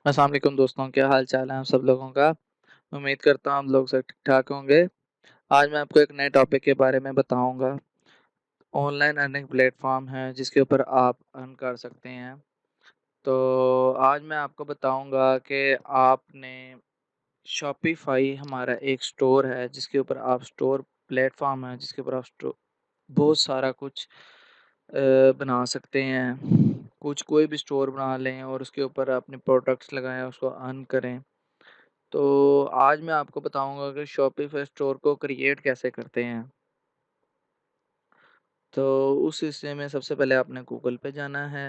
अस्सलाम वालेकुम दोस्तों, क्या हाल चाल है आप सब लोगों का। उम्मीद करता हूँ आप लोग सब ठीक ठाक होंगे। आज मैं आपको एक नए टॉपिक के बारे में बताऊंगा। ऑनलाइन अर्निंग प्लेटफॉर्म है जिसके ऊपर आप अर्न कर सकते हैं। तो आज मैं आपको बताऊंगा कि आपने शॉपिफाई हमारा एक स्टोर है जिसके ऊपर आप स्टोर प्लेटफॉर्म है जिसके ऊपर आप बहुत सारा कुछ बना सकते हैं। कुछ कोई भी स्टोर बना लें और उसके ऊपर अपने प्रोडक्ट्स लगाएं, उसको अर्न करें। तो आज मैं आपको बताऊँगा कि शॉपिफ़ाई स्टोर को क्रिएट कैसे करते हैं। तो उस हिस्से में सबसे पहले आपने गूगल पे जाना है।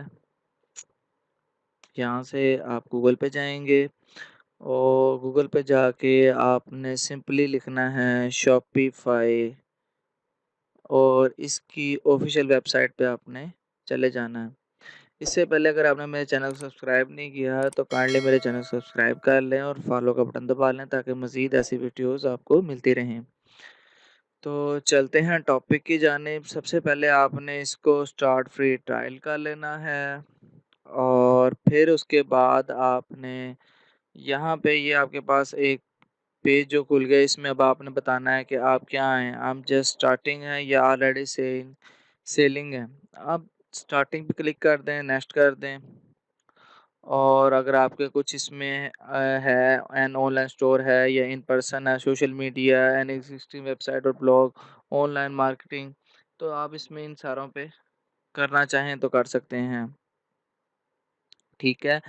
यहाँ से आप गूगल पे जाएँगे और गूगल पे जाके आपने सिंपली लिखना है शॉपिफ़ाई और इसकी ऑफ़िशियल वेबसाइट पे आपने चले जाना है। इससे पहले अगर आपने मेरे चैनल को सब्सक्राइब नहीं किया है तो काइंडली मेरे चैनल को सब्सक्राइब कर लें और फॉलो का बटन दबा लें ताकि मज़ीद ऐसी वीडियोज़ आपको मिलती रहें। तो चलते हैं टॉपिक की जानिब। सबसे पहले आपने इसको स्टार्ट फ्री ट्रायल कर लेना है और फिर उसके बाद आपने यहाँ पे ये आपके पास एक पेज जो खुल गया, इसमें अब आपने बताना है कि आप क्या हैं, आप जस्ट स्टार्टिंग हैं या ऑलरेडी सेलिंग है। आप स्टार्टिंग पे क्लिक कर दें, नेक्स्ट कर दें और अगर आपके कुछ इसमें है एन ऑनलाइन स्टोर है या इन पर्सन है, social media, an existing website और ब्लॉग, ऑनलाइन मार्केटिंग, तो आप इसमें इन सारों पे करना चाहें तो कर सकते हैं। ठीक है।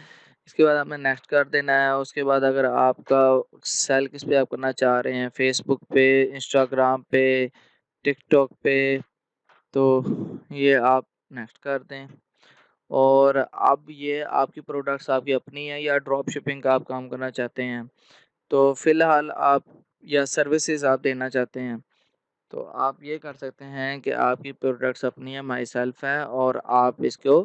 इसके बाद आपने नेक्स्ट कर देना है। उसके बाद अगर आपका सेल किस पे आप करना चाह रहे हैं, फेसबुक पे, इंस्टाग्राम पे, टिकटॉक पे, तो ये आप नेक्स्ट कर दें। और अब ये आपकी प्रोडक्ट्स आपकी अपनी है या ड्रॉप शिपिंग का आप काम करना चाहते हैं, तो फिलहाल आप या सर्विसेज आप देना चाहते हैं, तो आप ये कर सकते हैं कि आपकी प्रोडक्ट्स अपनी है, माई सेल्फ है और आप इसको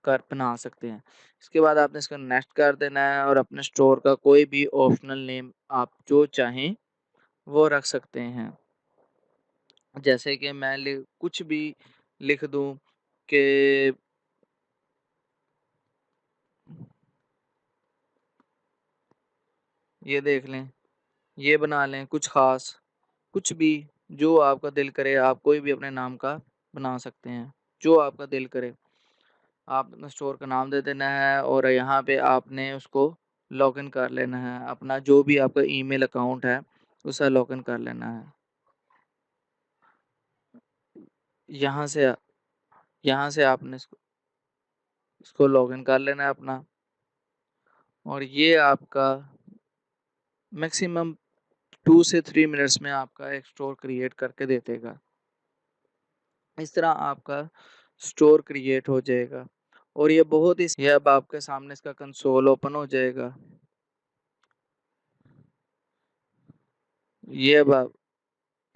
कर बना सकते हैं। इसके बाद आपने इसको नेक्स्ट कर देना है और अपने स्टोर का कोई भी ऑप्शनल नेम आप जो चाहें वो रख सकते हैं। जैसे कि मैं कुछ भी लिख दूं कि ये देख लें, ये बना लें कुछ ख़ास, कुछ भी जो आपका दिल करे, आप कोई भी अपने नाम का बना सकते हैं, जो आपका दिल करे। आपने स्टोर का नाम दे देना है और यहाँ पे आपने उसको लॉगिन कर लेना है, अपना जो भी आपका ईमेल अकाउंट है, उसे लॉगिन कर लेना है। यहाँ से यहाँ से आपने इसको लॉगिन कर लेना है अपना और ये आपका मैक्सिमम 2 से 3 मिनट्स में आपका एक स्टोर क्रिएट करके दे देगा। इस तरह आपका स्टोर क्रिएट हो जाएगा और ये बहुत ही ये अब आपके सामने इसका कंसोल ओपन हो जाएगा। ये अब आप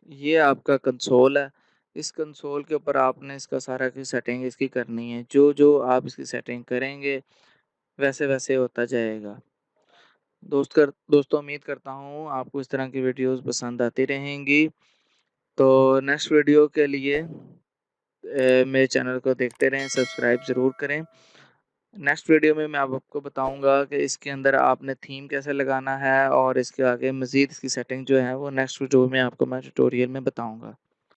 ये आपका कंसोल है। इस कंसोल के ऊपर आपने इसका सारा की सेटिंग इसकी करनी है। जो आप इसकी सेटिंग करेंगे वैसे-वैसे होता जाएगा। दोस्तों उम्मीद करता हूँ आपको इस तरह की वीडियोज़ पसंद आती रहेंगी। तो नेक्स्ट वीडियो के लिए मेरे चैनल को देखते रहें, सब्सक्राइब ज़रूर करें। नेक्स्ट वीडियो में मैं आपको बताऊँगा कि इसके अंदर आपने थीम कैसे लगाना है और इसके आगे मज़ीद इसकी सेटिंग जो है वो नेक्स्ट वीडियो में आपको मैं ट्यूटोरियल में बताऊँगा।